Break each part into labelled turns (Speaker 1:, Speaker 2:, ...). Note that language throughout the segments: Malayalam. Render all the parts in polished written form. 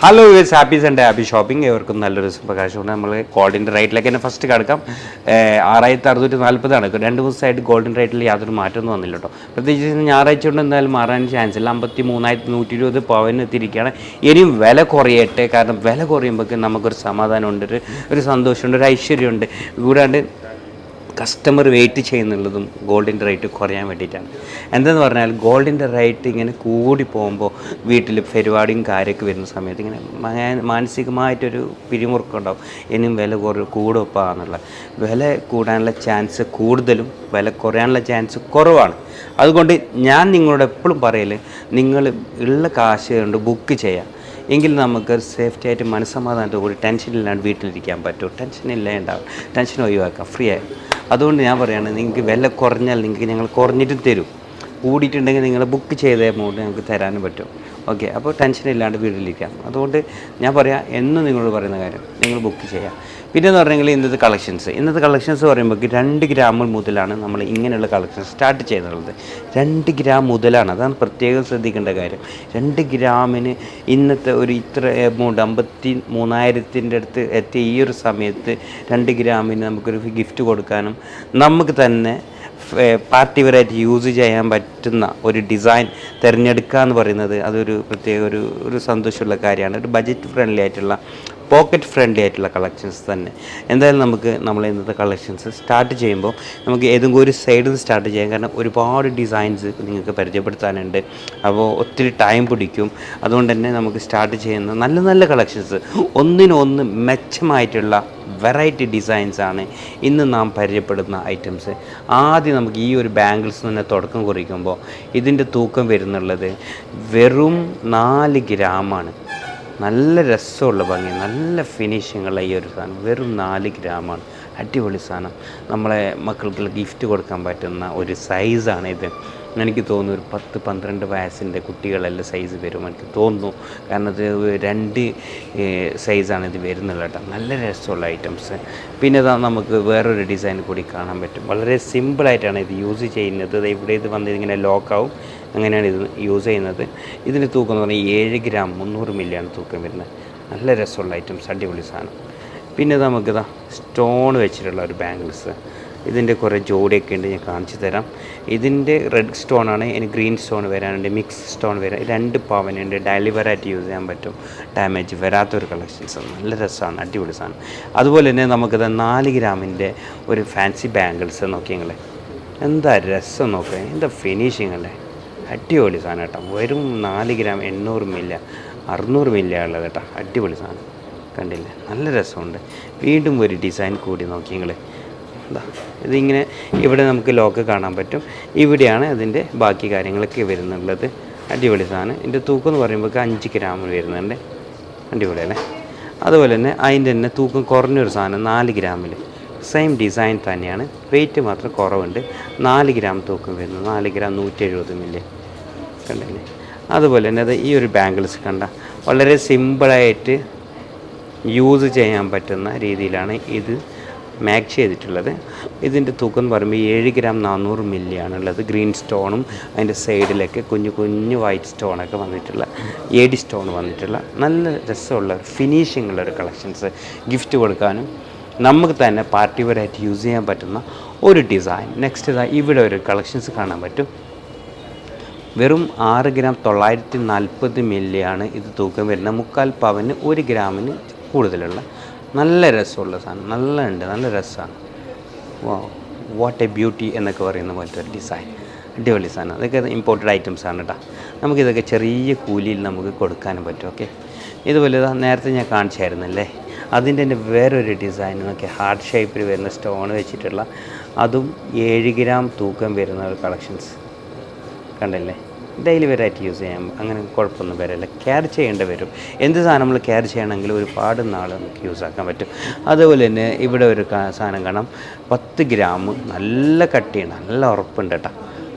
Speaker 1: Hello yes happy Sunday happy shopping. ഏവർക്കും നല്ലൊരു പ്രകാശമുണ്ട്. നമ്മൾ ഗോൾഡിൻ്റെ റേറ്റിലേക്ക് തന്നെ ഫസ്റ്റ് കിടക്കാം. 6640 2 ദിവസമായിട്ട് ഗോൾഡിൻ റേറ്റിൽ യാതൊരു മാറ്റമൊന്നും വന്നില്ല കേട്ടോ. പ്രത്യേകിച്ച് ഞായറാഴ്ച കൊണ്ട് എന്തായാലും മാറാൻ ചാൻസ് ഇല്ല. 53,120 പവന് എത്തിയിരിക്കുകയാണ്. ഇനിയും വില കുറയട്ടെ. കാരണം വില കുറയുമ്പോഴേക്കും നമുക്കൊരു സമാധാനമുണ്ട്, ഒരു സന്തോഷമുണ്ട്, ഒരു ഐശ്വര്യമുണ്ട്. കൂടാണ്ട് കസ്റ്റമർ വെയിറ്റ് ചെയ്യുന്നുള്ളതും ഗോൾഡിൻ്റെ റേറ്റ് കുറയാൻ വേണ്ടിയിട്ടാണ്. എന്തെന്ന് പറഞ്ഞാൽ ഗോൾഡിൻ്റെ റേറ്റ് ഇങ്ങനെ കൂടി പോകുമ്പോൾ വീട്ടിൽ പരിപാടിയും കാര്യമൊക്കെ വരുന്ന സമയത്ത് ഇങ്ങനെ മാനസികമായിട്ടൊരു പിരിമുറുക്കമുണ്ടാവും. ഇനിയും വില കൂടുപ്പാന്നുള്ള വില കൂടാനുള്ള ചാൻസ് കൂടുതലും വില കുറയാനുള്ള ചാൻസ് കുറവാണ്. അതുകൊണ്ട് ഞാൻ നിങ്ങളോട് എപ്പോഴും പറയൽ, നിങ്ങൾ ഉള്ള കാശ് കൊണ്ട് ബുക്ക് ചെയ്യാം. എങ്കിൽ നമുക്ക് സേഫ്റ്റി ആയിട്ട് മനസ്സമാധാനത്തോട് കൂടി ടെൻഷനില്ലാണ്ട് വീട്ടിലിരിക്കാൻ പറ്റും. ടെൻഷനില്ലാണ്ടാവും, ടെൻഷൻ ഒഴിവാക്കാം, ഫ്രീ ആയി. അതുകൊണ്ട് ഞാൻ പറയുകയാണ്, നിങ്ങൾക്ക് വില കുറഞ്ഞാൽ നിങ്ങൾക്ക് ഞങ്ങൾ കുറഞ്ഞിട്ട് തരും. കൂടിയിട്ടുണ്ടെങ്കിൽ നിങ്ങൾ ബുക്ക് ചെയ്ത എമൗണ്ട് ഞങ്ങൾക്ക് തരാനും പറ്റും. ഓക്കെ, അപ്പോൾ ടെൻഷനില്ലാണ്ട് വീട്ടിലിരിക്കാം. അതുകൊണ്ട് ഞാൻ പറയാം, എന്നും നിങ്ങളോട് പറയുന്ന കാര്യം, നിങ്ങൾ ബുക്ക് ചെയ്യാം. പിന്നെയെന്ന് പറഞ്ഞെങ്കിൽ ഇന്നത്തെ കളക്ഷൻസ് പറയുമ്പോൾ 2 ഗ്രാം മുതലാണ് നമ്മൾ ഇങ്ങനെയുള്ള കളക്ഷൻസ് സ്റ്റാർട്ട് ചെയ്യുന്നുള്ളത്. 2 ഗ്രാം മുതലാണ്, അതാണ് പ്രത്യേകം ശ്രദ്ധിക്കേണ്ട കാര്യം. 2 ഗ്രാമിന് ഇന്നത്തെ ഒരു ഇത്ര എമൗണ്ട് 53,000 അടുത്ത് എത്തിയ ഈ ഒരു സമയത്ത് 2 ഗ്രാമിന് നമുക്കൊരു ഗിഫ്റ്റ് കൊടുക്കാനും നമുക്ക് തന്നെ പാർട്ടി വെയറായിട്ട് യൂസ് ചെയ്യാൻ പറ്റുന്ന ഒരു ഡിസൈൻ തിരഞ്ഞെടുക്കുക എന്ന് പറയുന്നത് അതൊരു പ്രത്യേക ഒരു സന്തോഷമുള്ള കാര്യമാണ്. ഒരു ബഡ്ജറ്റ് ഫ്രണ്ട്ലി ആയിട്ടുള്ള, പോക്കറ്റ് ഫ്രണ്ട്ലി ആയിട്ടുള്ള കളക്ഷൻസ് തന്നെ. എന്തായാലും നമ്മൾ ഇന്നത്തെ കളക്ഷൻസ് സ്റ്റാർട്ട് ചെയ്യുമ്പോൾ നമുക്ക് ഏതെങ്കിലും ഒരു സൈഡിൽ നിന്ന് സ്റ്റാർട്ട് ചെയ്യാം. കാരണം ഒരുപാട് ഡിസൈൻസ് നിങ്ങൾക്ക് പരിചയപ്പെടുത്താനുണ്ട്. അപ്പോൾ ഒത്തിരി ടൈം പിടിക്കും. അതുകൊണ്ട് തന്നെ നമുക്ക് സ്റ്റാർട്ട് ചെയ്യുന്ന നല്ല നല്ല കളക്ഷൻസ്, ഒന്നിനൊന്ന് മെച്ചമായിട്ടുള്ള വെറൈറ്റി ഡിസൈൻസാണ് ഇന്ന് നാം പരിചയപ്പെടുന്ന ഐറ്റംസ്. ആദ്യം നമുക്ക് ഈ ഒരു ബാംഗിൾസ് തന്നെ തുടക്കം കുറിക്കുമ്പോൾ ഇതിൻ്റെ തൂക്കം വരുന്നുള്ളത് വെറും 4 ഗ്രാമാണ്. നല്ല രസമുള്ള ഭംഗി, നല്ല ഫിനിഷിങ്ങുള്ള ഈ ഒരു സാധനം വെറും 4 ഗ്രാമാണ്. അടിപൊളി സാധനം. നമ്മളെ മക്കൾക്ക് ഗിഫ്റ്റ് കൊടുക്കാൻ പറ്റുന്ന ഒരു സൈസാണ് ഇത്. എനിക്ക് തോന്നുന്നു ഒരു 10-12 വയസ്സിൻ്റെ കുട്ടികളെല്ലാം സൈസ് വരും എനിക്ക് തോന്നുന്നു. കാരണം ഇത് 2 സൈസാണ് ഇത് വരുന്നത് കേട്ടോ. നല്ല രസമുള്ള ഐറ്റംസ്. പിന്നെ ഇതാ നമുക്ക് വേറൊരു ഡിസൈൻ കൂടി കാണാൻ പറ്റും. വളരെ സിമ്പിളായിട്ടാണ് ഇത് യൂസ് ചെയ്യുന്നത്. ഇവിടെ ഇത് വന്ന് ഇങ്ങനെ ലോക്കാവും, അങ്ങനെയാണ് ഇത് യൂസ് ചെയ്യുന്നത്. ഇതിൻ്റെ തൂക്കം എന്ന് പറഞ്ഞാൽ 7 ഗ്രാം 300 മില്ലിയാണ് തൂക്കം വരുന്നത്. നല്ല രസമുള്ള ഐറ്റംസ്, അടിപൊളി സാധനം. പിന്നെ നമുക്കിതാ സ്റ്റോൺ വെച്ചിട്ടുള്ള ഒരു ബാംഗിൾസ്. ഇതിൻ്റെ കുറേ ജോഡിയൊക്കെ ഉണ്ട്, ഞാൻ കാണിച്ചു തരാം. ഇതിൻ്റെ റെഡ് സ്റ്റോണാണ്, ഇനി ഗ്രീൻ സ്റ്റോൺ വരാനുണ്ട്, മിക്സ് സ്റ്റോൺ വരാൻ 2 പവനുണ്ട്. ഡെലിവറായിട്ട് യൂസ് ചെയ്യാൻ പറ്റും, ഡാമേജ് വരാത്തൊരു കളക്ഷൻസ്. നല്ല രസമാണ്, അടിപൊളി സാധനം. അതുപോലെ തന്നെ നമുക്കിത് 4 ഗ്രാമിൻ്റെ ഒരു ഫാൻസി ബാംഗിൾസ് നോക്കിയെങ്കിൽ എന്താ രസം നോക്കുക, എന്താ ഫിനിഷിങ് അല്ലേ, അടിപൊളി സാധനം കേട്ടോ. വെറും 4 ഗ്രാം 800 മില്ല 600 മില്ല ഉള്ളത് കേട്ടോ. അടിപൊളി സാധനം കണ്ടില്ലേ, നല്ല രസമുണ്ട്. വീണ്ടും ഒരു ഡിസൈൻ കൂടി നോക്കിയെങ്കിൽ എന്താ ഇതിങ്ങനെ ഇവിടെ നമുക്ക് ലോക്ക് കാണാൻ പറ്റും. ഇവിടെയാണ് അതിൻ്റെ ബാക്കി കാര്യങ്ങളൊക്കെ വരുന്നുള്ളത്. അടിപൊളി സാധനം. ഇതിൻ്റെ തൂക്കം എന്ന് പറയുമ്പോൾ 5 ഗ്രാം വരുന്നുണ്ട്. അടിപൊളി അല്ലേ. അതുപോലെ തന്നെ അതിൻ്റെ തന്നെ തൂക്കം കുറഞ്ഞൊരു സാധനം 4 ഗ്രാമിൽ സെയിം ഡിസൈൻ തന്നെയാണ്, വെയിറ്റ് മാത്രം കുറവുണ്ട്. 4 ഗ്രാം തൂക്കം വരുന്നു, 4 ഗ്രാം 170 മില്ലി കണ്ടില്ലേ. അതുപോലെ തന്നെ അത് ഈ ഒരു ബാംഗിൾസ് കണ്ട വളരെ സിമ്പിളായിട്ട് യൂസ് ചെയ്യാൻ പറ്റുന്ന രീതിയിലാണ് ഇത് മാച്ച് ചെയ്തിട്ടുള്ളത്. ഇതിൻ്റെ തൂക്കം എന്ന് പറയുമ്പോൾ 7 ഗ്രാം 400 മില്ലിയാണുള്ളത്. ഗ്രീൻ സ്റ്റോണും അതിൻ്റെ സൈഡിലൊക്കെ കുഞ്ഞു കുഞ്ഞു വൈറ്റ് സ്റ്റോണൊക്കെ വന്നിട്ടുള്ള, ഏഡി സ്റ്റോൺ വന്നിട്ടുള്ള നല്ല രസമുള്ള ഫിനിഷിംഗ് ഉള്ളൊരു കളക്ഷൻസ്. ഗിഫ്റ്റ് കൊടുക്കാനും നമുക്ക് തന്നെ പാർട്ടി വെയറായിട്ട് യൂസ് ചെയ്യാൻ പറ്റുന്ന ഒരു ഡിസൈൻ. നെക്സ്റ്റ് ഇതാ ഇവിടെ ഒരു കളക്ഷൻസ് കാണാൻ പറ്റും. വെറും 6 ഗ്രാം 940 മില്ലിയാണ് ഇത് തൂക്കം വരുന്നത്. 3/4 പവന് 1 ഗ്രാമിന് കൂടുതലുള്ള നല്ല രസമുള്ള സാധനം. നല്ല രസമാണ്. വാട്ട് എ ബ്യൂട്ടി എന്നൊക്കെ പറയുന്ന പോലത്തെ ഒരു ഡിസൈൻ, അടിപൊളി സാധനം. അതൊക്കെ ഇമ്പോർട്ടഡ് ഐറ്റംസാണ് കേട്ടോ. നമുക്കിതൊക്കെ ചെറിയ കൂലിയിൽ നമുക്ക് കൊടുക്കാനും പറ്റും. ഓക്കെ, ഇതുപോലെ നേരത്തെ ഞാൻ കാണിച്ചായിരുന്നല്ലേ, അതിൻ്റെ തന്നെ വേറൊരു ഡിസൈൻ നോക്കി, ഹാർട്ട് ഷേപ്പിൽ വരുന്ന സ്റ്റോൺ വെച്ചിട്ടുള്ള, അതും 7 ഗ്രാം തൂക്കം വരുന്ന ഒരു കളക്ഷൻസ് കണ്ടല്ലേ. ഡെയിലി വെയറായിട്ട് യൂസ് ചെയ്യാം, അങ്ങനെ കുഴപ്പമൊന്നും വരില്ല. കെയർ ചെയ്യേണ്ടി വരും. എന്ത് സാധനം നമ്മൾ കെയർ ചെയ്യണമെങ്കിൽ ഒരുപാട് നാൾ നമുക്ക് യൂസ് ആക്കാൻ പറ്റും. അതുപോലെ തന്നെ ഇവിടെ ഒരു സാധനം കാണാം, 10 ഗ്രാം നല്ല കട്ടിയുണ്ട്, നല്ല ഉറപ്പുണ്ട് കേട്ടോ.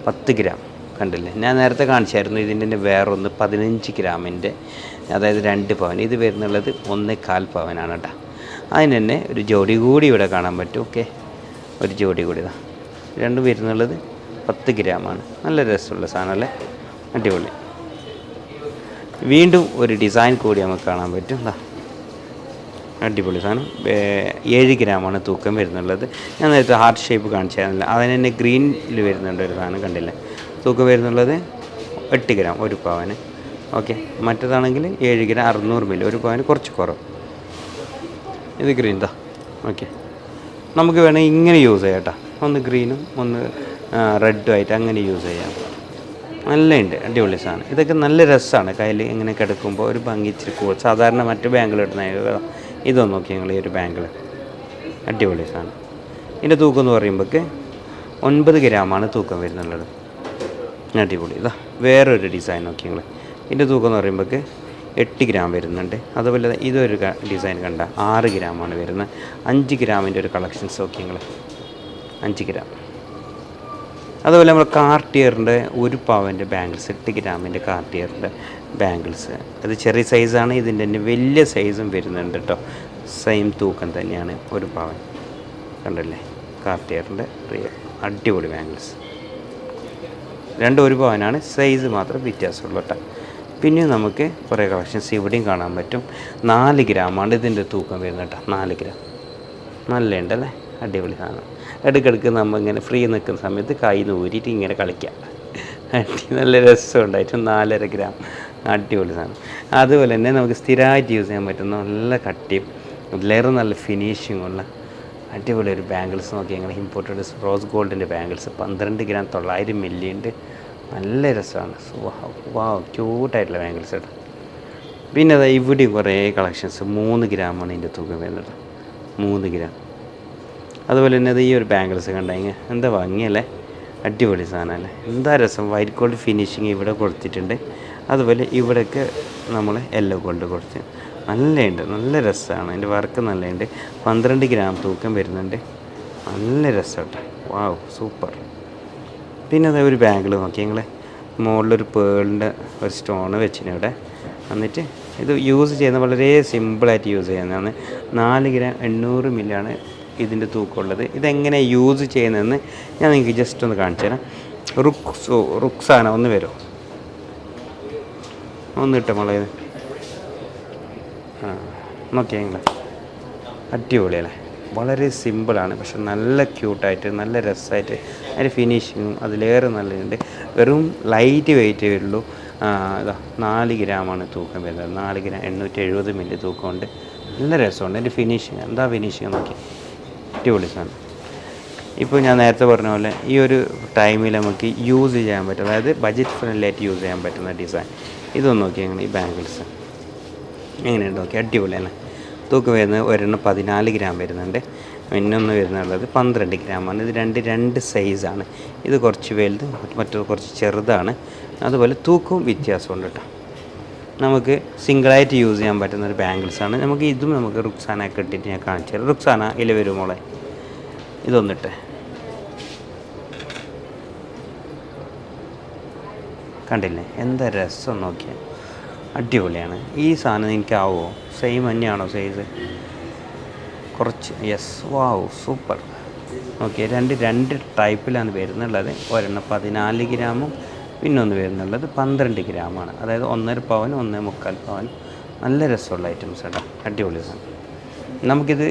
Speaker 1: 10 ഗ്രാം കണ്ടില്ലേ, ഞാൻ നേരത്തെ കാണിച്ചായിരുന്നു. ഇതിൻ്റെ വേറൊന്ന് 15 ഗ്രാമിൻ്റെ, അതായത് 2 പവൻ. ഇത് വരുന്നുള്ളത് 1/4 പവനാണ് കേട്ടോ. അതിന് തന്നെ ഒരു ജോഡി കൂടി ഇവിടെ കാണാൻ പറ്റും. ഓക്കെ, ഒരു ജോഡി കൂടി ഇതാ, രണ്ടും വരുന്നുള്ളത് 10 ഗ്രാമാണ്. നല്ല രസമുള്ള സാധനമല്ലേ, അടിപൊളി. വീണ്ടും ഒരു ഡിസൈൻ കൂടി നമുക്ക് കാണാൻ പറ്റും. അടിപൊളി സാധനം. 7 ഗ്രാമാണ് തൂക്കം വരുന്നുള്ളത്. ഞാൻ നേരത്തെ ഹാർട്ട് ഷേപ്പ് കാണിച്ചായിരുന്നില്ല, അതിന് തന്നെ ഗ്രീനിൽ വരുന്നുണ്ട് ഒരു സാധനം, കണ്ടില്ലേ? തൂക്കം വരുന്നുള്ളത് 8 ഗ്രാം ഒരു പവന്. ഓക്കെ, മറ്റേതാണെങ്കിൽ 7 ഗ്രാം 600 മില്ലി, ഒരു പവന് കുറച്ച് കുറവ്. ഇത് ഗ്രീൻ താ. ഓക്കെ, നമുക്ക് വേണമെങ്കിൽ ഇങ്ങനെ യൂസ് ചെയ്യാം കേട്ടോ. ഒന്ന് ഗ്രീനും ഒന്ന് റെഡും ആയിട്ട് അങ്ങനെ യൂസ് ചെയ്യാം. നല്ലുണ്ട്, അടിപൊളി സാധനം. ഇതൊക്കെ നല്ല രസമാണ് കയ്യിൽ ഇങ്ങനെ കിടക്കുമ്പോൾ ഒരു ഭംഗിച്ചിരി കൂടുതൽ. സാധാരണ മറ്റു ബാങ്കിൽ ഇടുന്ന ഇതൊന്നും നോക്കി ഞങ്ങൾ ഈ ഒരു ബാങ്കിൽ അടിപൊളി സാധനം. ഇതിൻ്റെ തൂക്കം എന്ന് പറയുമ്പോഴേക്ക് 9 ഗ്രാമാണ് തൂക്കം വരുന്നുള്ളത്. അടിപൊളി. ഇതാ വേറൊരു ഡിസൈൻ നോക്കി ഞങ്ങൾ. ഇതിൻ്റെ തൂക്കം എന്ന് പറയുമ്പോഴേക്ക് 8 ഗ്രാം വരുന്നുണ്ട്. അതുപോലെ ഇതൊരു ഡിസൈൻ കണ്ട 6 ഗ്രാമാണ് വരുന്നത്. 5 ഗ്രാമിൻ്റെ ഒരു കളക്ഷൻസ് നോക്കി ഞങ്ങൾ, 5 ഗ്രാം. അതുപോലെ നമ്മൾ കാർട്ടിയറിൻ്റെ ഒരു പവൻ്റെ ബാംഗിൾസ്, 8 ഗ്രാമിൻ്റെ കാർട്ടിയറിൻ്റെ ബാംഗിൾസ്. അത് ചെറിയ സൈസാണ്, ഇതിൻ്റെ തന്നെ വലിയ സൈസും വരുന്നുണ്ട് കേട്ടോ. സെയിം തൂക്കം തന്നെയാണ് ഒരു പവൻ. കണ്ടല്ലേ, കാർട്ടിയറിൻ്റെ അടിപൊളി ബാംഗിൾസ്. രണ്ടും ഒരു പവനാണ്, സൈസ് മാത്രം വ്യത്യാസമുള്ളൂ കേട്ടോ. പിന്നെ നമുക്ക് കുറേ കളക്ഷൻസ് ഇവിടെയും കാണാൻ പറ്റും. 4 ഗ്രാമാണ് ഇതിൻ്റെ തൂക്കം വരുന്നത് കേട്ടോ. 4 ഗ്രാം നല്ല ഉണ്ടല്ലേ, അടിപൊളി സാധനം. ഇടയ്ക്കിടയ്ക്ക് നമ്മൾ ഇങ്ങനെ ഫ്രീ നിൽക്കുന്ന സമയത്ത് കയ്യിൽ നിന്ന് ഊരിയിട്ട് ഇങ്ങനെ കളിക്കാം. നല്ല രസമുണ്ടായിട്ട് 4.5 ഗ്രാം അടിപൊളി സാധനം. അതുപോലെ തന്നെ നമുക്ക് സ്ഥിരമായിട്ട് യൂസ് ചെയ്യാൻ പറ്റുന്ന നല്ല കട്ടിയും അതിലേറെ നല്ല ഫിനിഷിങ്ങുള്ള അടിപൊളി ഒരു ബാംഗിൾസ് നോക്കി ഞങ്ങൾ. ഇമ്പോർട്ടഡ് റോസ് ഗോൾഡിൻ്റെ ബാംഗിൾസ് 12 ഗ്രാം 900 മില്ലി ഉണ്ട്. നല്ല രസമാണ്. വാ ക്യൂട്ടായിട്ടുള്ള ബാംഗിൾസ് കേട്ടോ. പിന്നെ അതാ ഇവിടെ കുറേ കളക്ഷൻസ്. 3 ഗ്രാമാണ് ഇതിൻ്റെ തൂക്കം വരുന്നത്, 3 ഗ്രാം. അതുപോലെ തന്നെ അത് ഈ ഒരു ബാംഗിൾസ് കണ്ടെങ്കിൽ എന്താ ഭംഗിയല്ലേ, അടിപൊളി സാധനമല്ലേ, എന്താ രസം. വൈറ്റ് ഗോൾഡ് ഫിനിഷിങ് ഇവിടെ കൊടുത്തിട്ടുണ്ട്. അതുപോലെ ഇവിടെയൊക്കെ നമ്മൾ യെല്ലോ ഗോൾഡ് കൊടുത്ത് നല്ലുണ്ട്, നല്ല രസമാണ്. അതിൻ്റെ വർക്ക് നല്ലുണ്ട്. 12 ഗ്രാം തൂക്കം വരുന്നുണ്ട്. നല്ല രസം കേട്ടോ. വാവ്, സൂപ്പർ. പിന്നെ അതായത് ഒരു ബാംഗിൾ നോക്കി ഞങ്ങൾ. മുകളിലൊരു പേളിൻ്റെ ഒരു സ്റ്റോണ് വെച്ചിന് ഇവിടെ. എന്നിട്ട് ഇത് യൂസ് ചെയ്യുന്നത് വളരെ സിമ്പിളായിട്ട് യൂസ് ചെയ്യുന്നതാണ്. 4 ഗ്രാം 800 മില്ലിയാണ് ഇതിൻ്റെ തൂക്കമുള്ളത്. ഇതെങ്ങനെ യൂസ് ചെയ്യുന്നതെന്ന് ഞാൻ നിങ്ങൾക്ക് ജസ്റ്റ് ഒന്ന് കാണിച്ചു തരാം. റുക്സാന ഒന്ന് വരുമോ, ഒന്ന് കിട്ടും മോളെ. നോക്കിയാൽ നിങ്ങൾ അടിപൊളിയല്ലേ, വളരെ സിമ്പിളാണ്, പക്ഷെ നല്ല ക്യൂട്ടായിട്ട് നല്ല രസമായിട്ട് അതിൻ്റെ ഫിനിഷിങ്ങും അതിലേറെ നല്ലതുണ്ട്. വെറും ലൈറ്റ് വെയിറ്റ് വരുള്ളൂ. ഇതാ 4 ഗ്രാമാണ് തൂക്കം വരുന്നത്. 4 ഗ്രാം 870 മില്ലി തൂക്കമുണ്ട്. നല്ല രസമുണ്ട് അതിൻ്റെ ഫിനിഷിങ്. എന്താ ഫിനിഷിങ് നോക്കി, അടിപൊളി സാധനം. ഇപ്പോൾ ഞാൻ നേരത്തെ പറഞ്ഞ പോലെ ഈ ഒരു ടൈമിൽ നമുക്ക് യൂസ് ചെയ്യാൻ പറ്റും, അതായത് ബഡ്ജറ്റ് ഫ്രണ്ട്ലി ആയിട്ട് യൂസ് ചെയ്യാൻ പറ്റുന്ന ഡിസൈൻ. ഇതൊന്ന് നോക്കി ഞങ്ങൾ. ഈ ബാംഗിൾസ് എങ്ങനെയുണ്ട് നോക്കി, അടിപൊളിയാണ്. തൂക്കം വരുന്നത് ഒരെണ്ണം 14 ഗ്രാം വരുന്നുണ്ട്. പിന്നൊന്ന് വരുന്നുള്ളത് 12 ഗ്രാമാണ്. ഇത് രണ്ട് സൈസാണ്. ഇത് കുറച്ച് വലുത്, മറ്റൊരു കുറച്ച് ചെറുതാണ്. അതുപോലെ തൂക്കവും വ്യത്യാസമുണ്ട് കേട്ടോ. നമുക്ക് സിംഗിളായിട്ട് യൂസ് ചെയ്യാൻ പറ്റുന്ന ഒരു ബാംഗിൾസാണ്. നമുക്ക് ഇതും നമുക്ക് റുക്സാനൊക്കെ ഇട്ടിട്ട് ഞാൻ കാണിച്ചു തരാം. റുക്സാന ഇതിൽ വരും മോളെ, ഇതൊന്നിട്ട് കണ്ടില്ലേ, എന്താ രസം നോക്കിയാൽ, അടിപൊളിയാണ്. ഈ സാധനം എനിക്കാവുമോ? സെയിം തന്നെയാണോ സൈസ്? കുറച്ച് യെസ്, വാവ്, സൂപ്പർ. ഓക്കെ, രണ്ട് ടൈപ്പിലാണ് വരുന്നുള്ളത്. ഒരെണ്ണം 14 ഗ്രാമും പിന്നൊന്ന് വരുന്നുള്ളത് 12 ഗ്രാമാണ്. അതായത് 1.5 പവൻ 1.25 പവൻ. നല്ല രസമുള്ള ഐറ്റംസ് കേട്ടോ, അടിപൊളി സാധനം. നമുക്കിത്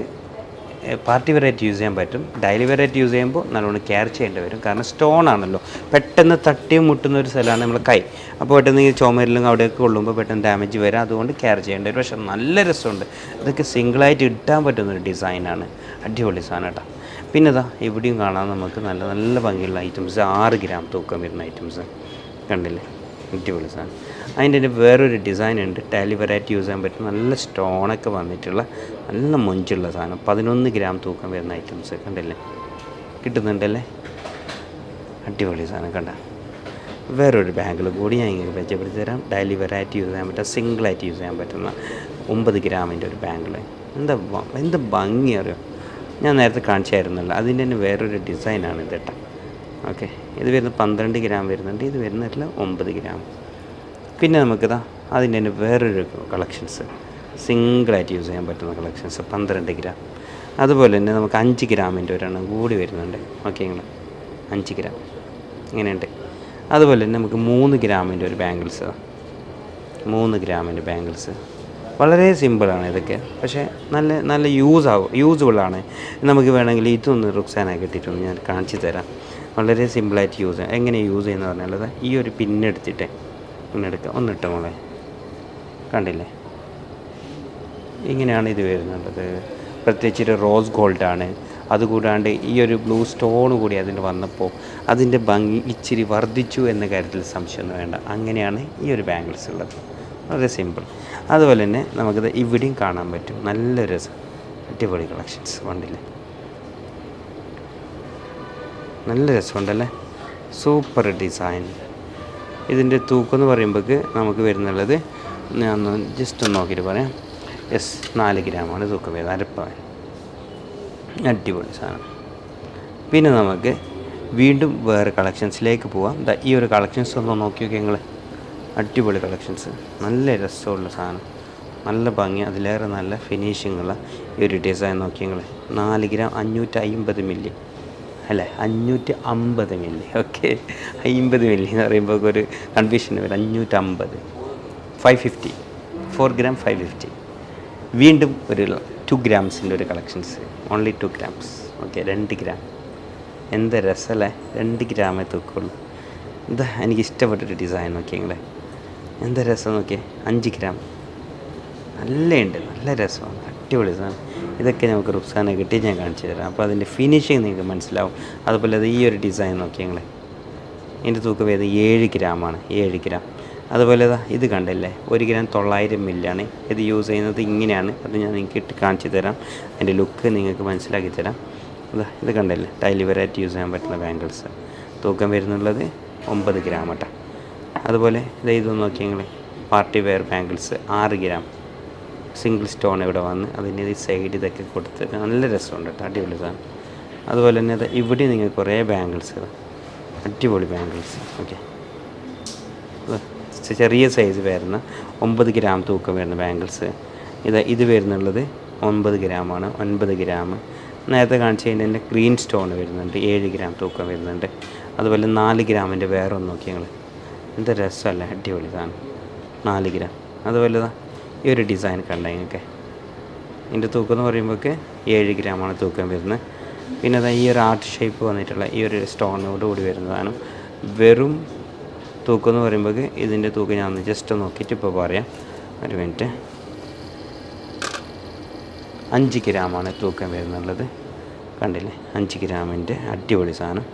Speaker 1: പാർട്ടി വെറൈറ്റി യൂസ് ചെയ്യാൻ പറ്റും. ഡെയിലി വെറൈറ്റി യൂസ് ചെയ്യുമ്പോൾ നല്ലോണം കെയർ ചെയ്യേണ്ടി വരും. കാരണം സ്റ്റോൺ ആണല്ലോ, പെട്ടെന്ന് തട്ടിയും മുട്ടുന്ന ഒരു സ്ഥലമാണ് നമ്മൾ കൈ. അപ്പോൾ പെട്ടെന്ന് ഈ ചുമരിലും അവിടെയൊക്കെ കൊള്ളുമ്പോൾ പെട്ടെന്ന് ഡാമേജ് വരാം. അതുകൊണ്ട് കെയർ ചെയ്യേണ്ടി വരും. പക്ഷേ നല്ല രസമുണ്ട്. ഇതൊക്കെ സിംഗിളായിട്ട് ഇട്ടാൻ പറ്റുന്നൊരു ഡിസൈനാണ്. അടിപൊളി സാധനം കേട്ടോ. പിന്നെ ഇതാ ഇവിടെയും കാണാം നമുക്ക് നല്ല നല്ല ഭംഗിയുള്ള ഐറ്റംസ്. 6 ഗ്രാം തൂക്കം വരുന്ന ഐറ്റംസ് കണ്ടില്ലേ, അടിപൊളി സാധനം. അതിൻ്റെ വേറൊരു ഡിസൈൻ ഉണ്ട്. ഡെയിലി വെറൈറ്റി യൂസ് ചെയ്യാൻ പറ്റും. നല്ല സ്റ്റോണൊക്കെ വന്നിട്ടുള്ള നല്ല മൊഞ്ചുള്ള സാധനം. 11 ഗ്രാം തൂക്കം വരുന്ന ഐറ്റംസ് കണ്ടില്ലേ, കിട്ടുന്നുണ്ടല്ലേ, അടിപൊളി സാധനം കണ്ട. വേറൊരു ബാങ്കിൾ കൂടി ഞാൻ ഇങ്ങനെ പരിചയപ്പെടുത്തി തരാം. ഡെയിലി വെറൈറ്റി യൂസ് ചെയ്യാൻ പറ്റുക, സിംഗിളായിട്ട് യൂസ് ചെയ്യാൻ പറ്റുന്ന 9 ഗ്രാമിൻ്റെ ഒരു ബാങ്കിൾ. എന്ത് ഭംഗി അറിയോ, ഞാൻ നേരത്തെ കാണിച്ചായിരുന്നല്ലോ. അതിൻ്റെ തന്നെ വേറൊരു ഡിസൈനാണ് ഇത് കേട്ടോ. ഓക്കെ, ഇത് വരുന്നത് 12 ഗ്രാം വരുന്നുണ്ട്. ഇത് വരുന്നില്ല 9 ഗ്രാം. പിന്നെ നമുക്കിതാ അതിൻ്റെ തന്നെ വേറൊരു കളക്ഷൻസ്, സിംഗിളായിട്ട് യൂസ് ചെയ്യാൻ പറ്റുന്ന കളക്ഷൻസ് 12 ഗ്രാം. അതുപോലെ തന്നെ നമുക്ക് 5 ഗ്രാമിൻ്റെ ഒരെണ്ണം കൂടി വരുന്നുണ്ട്. ഓക്കെ, നിങ്ങൾ 5 ഗ്രാം ഇങ്ങനെയുണ്ട്. അതുപോലെ തന്നെ നമുക്ക് 3 ഗ്രാമിൻ്റെ ഒരു ബാംഗിൾസ് 3 ഗ്രാമിൻ്റെ ബാംഗിൾസ്. വളരെ സിമ്പിളാണ് ഇതൊക്കെ, പക്ഷേ നല്ല നല്ല യൂസ്ഫുള്ളാണ്. നമുക്ക് വേണമെങ്കിൽ ഇതൊന്ന് റുക്സാനാക്കി ഇട്ടിട്ടൊന്ന് ഞാൻ കാണിച്ചു തരാം. വളരെ സിമ്പിളായിട്ട് എങ്ങനെ യൂസ് ചെയ്യുന്ന പറഞ്ഞാൽ ഈ ഒരു പിന്നെടുത്തിട്ട് പിന്നെടുക്കുക, ഒന്നിട്ട് മോളെ, കണ്ടില്ലേ, ഇങ്ങനെയാണ് ഇത് വരുന്നുള്ളത്. പ്രത്യേകിച്ച് റോസ് ഗോൾഡാണ്. അതുകൂടാണ്ട് ഈ ഒരു ബ്ലൂ സ്റ്റോൺ കൂടി അതിന് വന്നപ്പോൾ അതിൻ്റെ ഭംഗി ഇച്ചിരി വർദ്ധിച്ചു എന്ന കാര്യത്തിൽ സംശയമൊന്നും വേണ്ട. അങ്ങനെയാണ് ഈ ഒരു ബാംഗിൾസ് ഉള്ളത്. വളരെ സിമ്പിൾ. അതുപോലെ തന്നെ നമുക്കിത് ഇവിടെയും കാണാൻ പറ്റും. നല്ല രസം, അടിപൊളി കളക്ഷൻസ് കണ്ടില്ലേ, നല്ല രസമുണ്ടല്ലേ, സൂപ്പർ ഡിസൈൻ. ഇതിൻ്റെ തൂക്കം എന്ന് പറയുമ്പോഴേക്ക് നമുക്ക് വരുന്നുള്ളത്, ഞാൻ ഒന്ന് ജസ്റ്റ് ഒന്ന് നോക്കിയിട്ട് പറയാം. 4 ഗ്രാമാണ് തൂക്കം വരുന്നത്, അരപ്പവൻ. അടിപൊളി സാധനം. പിന്നെ നമുക്ക് വീണ്ടും വേറെ കളക്ഷൻസിലേക്ക് പോവാം. ഈ ഒരു കളക്ഷൻസ് ഒന്ന് നോക്കി നോക്കി നിങ്ങൾ, അടിപൊളി കളക്ഷൻസ്, നല്ല രസമുള്ള സാധനം, നല്ല ഭംഗി, അതിലേറെ നല്ല ഫിനിഷിങ്ങുള്ള ഈ ഒരു ഡിസൈൻ നോക്കി നിങ്ങൾ. 4 ഗ്രാം 550 മില്ലി അല്ലേ, 550 മില്ലി. ഓക്കെ, 50 മില്ലി എന്ന് പറയുമ്പോൾ ഒരു കൺഫ്യൂഷൻ വരും. 550, 550, 4 ഗ്രാം 550. വീണ്ടും ഒരു 2 ഗ്രാംസിൻ്റെ ഒരു collections, only 2 grams. Okay, 2 gram. എന്ത് രസമല്ലേ, 2 ഗ്രാമേ തൂക്കുള്ളൂ. എന്താ എനിക്കിഷ്ടപ്പെട്ടൊരു ഡിസൈൻ നോക്കി നിങ്ങളെ, എന്താ രസം നോക്കിയേ. 5 ഗ്രാം, നല്ലുണ്ട്, നല്ല രസമാണ്, അടിപൊളി സാധനം. ഇതൊക്കെ നമുക്ക് റുക്സാന കിട്ടി ഞാൻ കാണിച്ചു തരാം. അപ്പോൾ അതിൻ്റെ ഫിനിഷിങ് നിങ്ങൾക്ക് മനസ്സിലാവും. അതുപോലെ അത് ഈ ഒരു ഡിസൈൻ നോക്കി ഞങ്ങൾ, ഇതിൻ്റെ തൂക്കം വരുന്നത് 7 ഗ്രാമാണ്, 7 ഗ്രാം. അതുപോലെ ഇത് കണ്ടില്ലേ, 1 ഗ്രാം 900 മില്ലിയാണ്. ഇത് യൂസ് ചെയ്യുന്നത് ഇങ്ങനെയാണ്. അത് ഞാൻ നിങ്ങൾക്ക് ഇട്ട് കാണിച്ചു തരാം, അതിൻ്റെ ലുക്ക് നിങ്ങൾക്ക് മനസ്സിലാക്കി തരാം. ഇത് കണ്ടില്ലേ, ഡെയിലി വെറൈറ്റി യൂസ് ചെയ്യാൻ പറ്റുന്ന ബാംഗിൾസ്. തൂക്കം വരുന്നുള്ളത് 9 ഗ്രാം കേട്ടോ. അതുപോലെ ഇതൊന്ന് നോക്കി ഞങ്ങൾ, party wear bangles 6 gram, single stone ഇവിടെ വന്ന് അതിൻ്റെ ഈ സൈഡ് ഇതൊക്കെ കൊടുത്തിട്ട് നല്ല രസമുണ്ട് കേട്ടോ, അടിപൊളി സാധനം. അതുപോലെ തന്നെ ഇവിടെ നിങ്ങൾക്ക് കുറേ ബാംഗിൾസ്, അടിപൊളി ബാംഗിൾസ്. ഓക്കെ, ചെറിയ സൈസ് വരുന്ന 9 ഗ്രാം തൂക്കം വരുന്ന ബാംഗിൾസ്. ഇത് വരുന്നുള്ളത് 9 ഗ്രാമാണ്, 9 ഗ്രാം. നേരത്തെ കാണിച്ചു കഴിഞ്ഞാൽ ഗ്രീൻ സ്റ്റോൺ വരുന്നുണ്ട്, 7 ഗ്രാം തൂക്കം വരുന്നുണ്ട്. അതുപോലെ 4 ഗ്രാമിൻ്റെ വേറെ ഒന്ന് നോക്കി ഞങ്ങൾ, എന്താ രസമല്ലേ, അടിപൊളി സാധനം, 4 ഗ്രാം. അതുപോലെ ഈ ഒരു ഡിസൈൻ കണ്ട നിങ്ങൾക്ക്, ഇതിൻ്റെ തൂക്കം എന്ന് പറയുമ്പോഴേക്ക് 7 ഗ്രാമാണ് തൂക്കം വരുന്നത്. പിന്നെ ഈ ഒരു ആർട്ട് ഷേപ്പ് വന്നിട്ടുള്ള ഈ ഒരു സ്റ്റോണോട് കൂടി വരുന്നതാണ്. വെറും തൂക്കം എന്ന് പറയുമ്പോഴേക്ക് ഇതിൻ്റെ തൂക്കം ഞാൻ ജസ്റ്റ് നോക്കിയിട്ട് ഇപ്പോൾ പറയാം, ഒരു മിനിറ്റ്. 5 ഗ്രാമാണ് തൂക്കം വരുന്നുള്ളത്, കണ്ടില്ലേ, 5 ഗ്രാമിൻ്റെ അടിപൊളി സാധനം,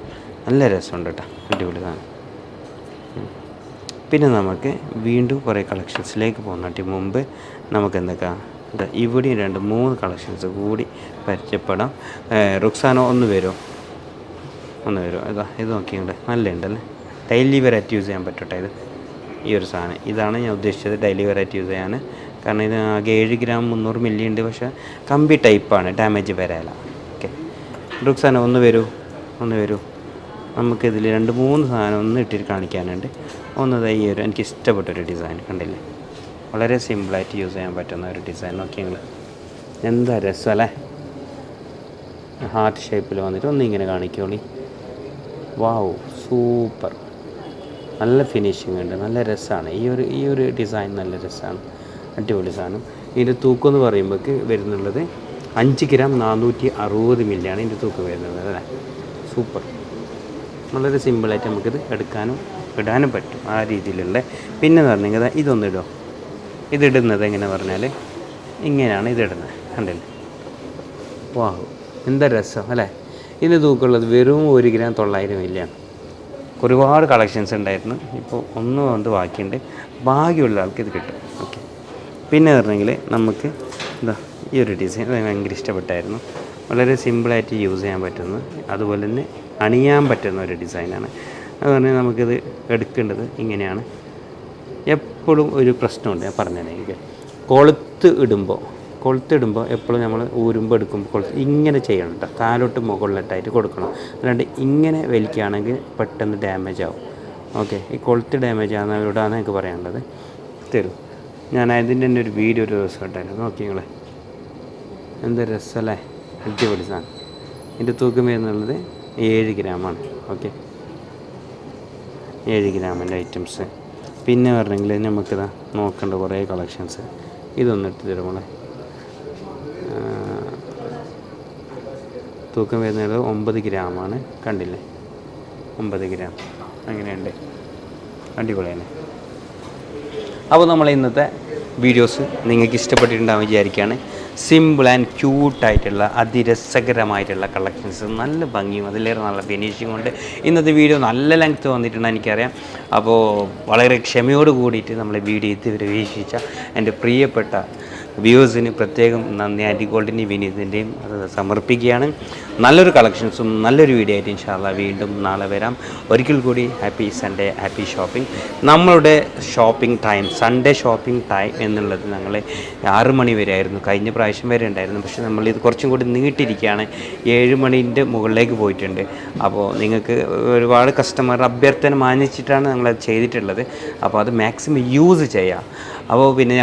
Speaker 1: നല്ല രസമുണ്ട് കേട്ടോ, അടിപൊളി സാധനം. പിന്നെ നമുക്ക് വീണ്ടും കുറേ കളക്ഷൻസിലേക്ക് പോകുന്നതിന് മുമ്പ് നമുക്ക് എന്തൊക്കെയാണ് ഇവിടെയും 2-3 കളക്ഷൻസ് കൂടി പരിചയപ്പെടാം. റുക്സാന ഒന്ന് വരുമോ, ഇത് നോക്കിയുണ്ട്, നല്ല ഉണ്ടല്ലേ, ഡെയിലി വെറൈറ്റി യൂസ് ചെയ്യാൻ പറ്റട്ടെ. ഈ ഒരു സാധനം ഇതാണ് ഞാൻ ഉദ്ദേശിച്ചത്, ഡെയിലി വെറൈറ്റി യൂസ് ചെയ്യാൻ. കാരണം ഇത് ആകെ 7 ഗ്രാം 300 മില്ലി ഉണ്ട്, പക്ഷേ കമ്പി ടൈപ്പാണ്, ഡാമേജ് വരാല. ഓക്കെ, റുക്സാന ഒന്ന് വരൂ. നമുക്കിതിൽ 2-3 സാധനം ഒന്ന് ഇട്ടിട്ട് കാണിക്കാനുണ്ട്. ഈ ഒരു എനിക്ക് ഇഷ്ടപ്പെട്ടൊരു ഡിസൈൻ കണ്ടില്ലേ, വളരെ സിമ്പിളായിട്ട് യൂസ് ചെയ്യാൻ പറ്റുന്ന ഒരു ഡിസൈൻ നോക്കി നിങ്ങൾ, എന്താ രസം അല്ലേ, ഹാർട്ട് ഷേപ്പിൽ വന്നിട്ട് ഇങ്ങനെ കാണിക്കോളി. വാവ്, സൂപ്പർ, നല്ല ഫിനിഷിംഗ് ഉണ്ട്, നല്ല രസമാണ്. ഈ ഒരു ഡിസൈൻ നല്ല രസമാണ്, അടിപൊളി സാധനം. ഇതിൻ്റെ തൂക്കം എന്ന് പറയുമ്പോഴേക്ക് വരുന്നുള്ളത് 5 ഗ്രാം 460 മില്ലിയാണ് ഇതിൻ്റെ തൂക്കം വരുന്നത് അല്ലേ. സൂപ്പർ, വളരെ സിമ്പിളായിട്ട് നമുക്കിത് എടുക്കാനും ഇടാനും പറ്റും, ആ രീതിയിലുള്ള. പിന്നെ എന്ന് പറഞ്ഞെങ്കിൽ ഇതൊന്ന് ഇതിടുന്നത് എങ്ങനെ പറഞ്ഞാൽ ഇങ്ങനെയാണ് ഇതിടുന്നത്, കണ്ടില്ലേ. വാവ്, എന്താ രസം അല്ലേ. ഇതിന് തൂക്കമുള്ളത് വെറും 1 ഗ്രാം 900 മില്ലിയാണ്. ഒരുപാട് കളക്ഷൻസ് ഉണ്ടായിരുന്നു, ഇപ്പോൾ ഒന്ന് കൊണ്ട് ബാക്കിയുണ്ട്, ഭാഗ്യമുള്ള ആൾക്ക് ഇത് കിട്ടും. ഓക്കെ, പിന്നെ പറഞ്ഞെങ്കിൽ നമുക്ക് ഈ ഒരു ഡിസൈൻ ഭയങ്കര ഇഷ്ടപ്പെട്ടായിരുന്നു. വളരെ സിമ്പിളായിട്ട് യൂസ് ചെയ്യാൻ പറ്റുന്ന, അതുപോലെ തന്നെ അണിയാൻ പറ്റുന്ന ഒരു ഡിസൈനാണ്. അത് പറഞ്ഞാൽ നമുക്കിത് എടുക്കേണ്ടത് ഇങ്ങനെയാണ്. എപ്പോഴും ഒരു പ്രശ്നമുണ്ട്, ഞാൻ പറഞ്ഞത് എനിക്ക് കൊളുത്ത് ഇടുമ്പോൾ എപ്പോഴും നമ്മൾ ഊരുമ്പോൾ എടുക്കുമ്പോൾ ഇങ്ങനെ ചെയ്യണം കേട്ടോ, താലോട്ട് മുകളിലിട്ടായിട്ട് കൊടുക്കണം. അല്ലാണ്ട് ഇങ്ങനെ വലിക്കുകയാണെങ്കിൽ പെട്ടെന്ന് ഡാമേജ് ആവും. ഓക്കെ, ഈ കൊളുത്ത് ഡാമേജ് ആകുന്നവരോടാണ് എനിക്ക് പറയാനുള്ളത്. തരും, ഞാൻ അതിൻ്റെ തന്നെ ഒരു വീഡിയോ ഒരു ദിവസം ഇട്ടായിരുന്നു, നോക്കി നിങ്ങൾ, എന്ത് രസമല്ലേ, അടിപൊളി സാധനം. ഇതിൻ്റെ തൂക്കം വരുന്നുള്ളത് 7 ഗ്രാമാണ്. ഓക്കെ, 7 ഗ്രാമിൻ്റെ ഐറ്റംസ്. പിന്നെ പറഞ്ഞെങ്കിൽ നമുക്കിതാ നോക്കേണ്ട കുറേ കളക്ഷൻസ്. ഇതൊന്നും ഇട്ട് തരുമോളെ. തൂക്കം വരുന്നത് 9 ഗ്രാമാണ്. കണ്ടില്ലേ, 9 ഗ്രാം. അങ്ങനെയുണ്ട്, അടിപൊളിയാണ്. അപ്പോൾ നമ്മൾ ഇന്നത്തെ വീഡിയോസ് നിങ്ങൾക്ക് ഇഷ്ടപ്പെട്ടിട്ടുണ്ടാകും വിചാരിക്കുകയാണ്. സിമ്പിൾ ആൻഡ് ക്യൂട്ടായിട്ടുള്ള അതിരസകരമായിട്ടുള്ള കളക്ഷൻസ്, നല്ല ഭംഗിയും അതിലേറെ നല്ല ഫിനിഷിംഗ് കൊണ്ട് ഇന്നത്തെ വീഡിയോ നല്ല ലെങ്ത്ത് വന്നിട്ടുണ്ട് എനിക്കറിയാം. അപ്പോൾ വളരെ ക്ഷമയോട് കൂടിയിട്ട് നമ്മളെ വീഡിയോ ഇതുവരെ വീക്ഷിച്ച എൻ്റെ പ്രിയപ്പെട്ട വ്യൂവേഴ്സിന് പ്രത്യേകം നന്ദി. ആൻറ്റി ഗോൾഡിൻ്റെയും വിനീതിൻ്റെയും അത് സമർപ്പിക്കുകയാണ്. നല്ലൊരു കളക്ഷൻസും നല്ലൊരു വീഡിയോ ആയിട്ട് ഇൻഷാ അല്ലാഹ് വീണ്ടും നാളെ വരാം. ഒരിക്കൽ കൂടി ഹാപ്പി സൺഡേ, ഹാപ്പി ഷോപ്പിംഗ്. നമ്മളുടെ shopping time, Sunday shopping time എന്നുള്ളത് ഞങ്ങൾ 6 മണി വരെ ആയിരുന്നു, കഴിഞ്ഞ പ്രാവശ്യം വരെ ഉണ്ടായിരുന്നു. പക്ഷേ നമ്മളിത് കുറച്ചും കൂടി നീട്ടിയിരിക്കുകയാണ്, 7 മണീൻ്റെ മുകളിലേക്ക് പോയിട്ടുണ്ട്. അപ്പോൾ നിങ്ങൾക്ക് ഒരുപാട് കസ്റ്റമർ അഭ്യർത്ഥന മാനിച്ചിട്ടാണ് ഞങ്ങളത് ചെയ്തിട്ടുള്ളത്. അപ്പോൾ അത് മാക്സിമം യൂസ് ചെയ്യാം. അപ്പോൾ പിന്നെ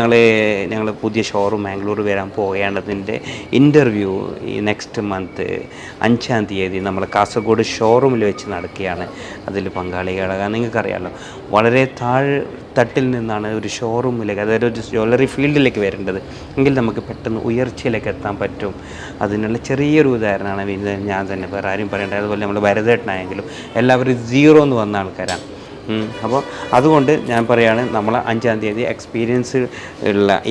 Speaker 1: ഞങ്ങൾ പുതിയ ഷോറൂം മാംഗ്ലൂർ വരാൻ പോകേണ്ടതിൻ്റെ ഇൻ്റർവ്യൂ ഈ നെക്സ്റ്റ് മന്ത് 5-ാം തീയതി നമ്മൾ കാസർഗോഡ് ഷോറൂമിൽ വെച്ച് നടക്കുകയാണ്. അതിൽ പങ്കാളികളാകാൻ നിങ്ങൾക്കറിയാമല്ലോ, വളരെ തട്ടിൽ നിന്നാണ് ഒരു ഷോറൂമിലേക്ക്, അതായത് ഒരു ജ്വല്ലറി ഫീൽഡിലേക്ക് വരേണ്ടത് എങ്കിൽ നമുക്ക് പെട്ടെന്ന് ഉയർച്ചയിലേക്ക് എത്താൻ പറ്റും. അതിനുള്ള ചെറിയൊരു ഉദാഹരണമാണ് ഞാൻ തന്നെ, വേറെ ആരും പറയേണ്ട. അതുപോലെ നമ്മൾ ഭരതേട്ടനായെങ്കിലും എല്ലാവരും 0 എന്ന് വന്ന ആൾക്കാരാണ്. അപ്പോൾ അതുകൊണ്ട് ഞാൻ പറയുകയാണ്, നമ്മൾ 5-ാം തീയതി എക്സ്പീരിയൻസ്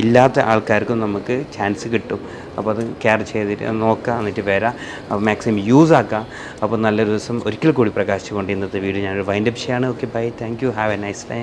Speaker 1: ഇല്ലാത്ത ആൾക്കാർക്കും നമുക്ക് ചാൻസ് കിട്ടും. അപ്പോൾ അത് കെയർ ചെയ്തിട്ട് നോക്കുക, എന്നിട്ട് വരാം. അപ്പോൾ മാക്സിമം യൂസ് ആക്കാം. അപ്പോൾ നല്ലൊരു ദിവസം ഒരിക്കൽ കൂടി പ്രകാശിച്ചുകൊണ്ട് ഇന്നത്തെ വീഡിയോ ഞാനൊരു വൈൻഡപ്പ് ചെയ്യാണ്. Okay, bye, thank you, have a nice day.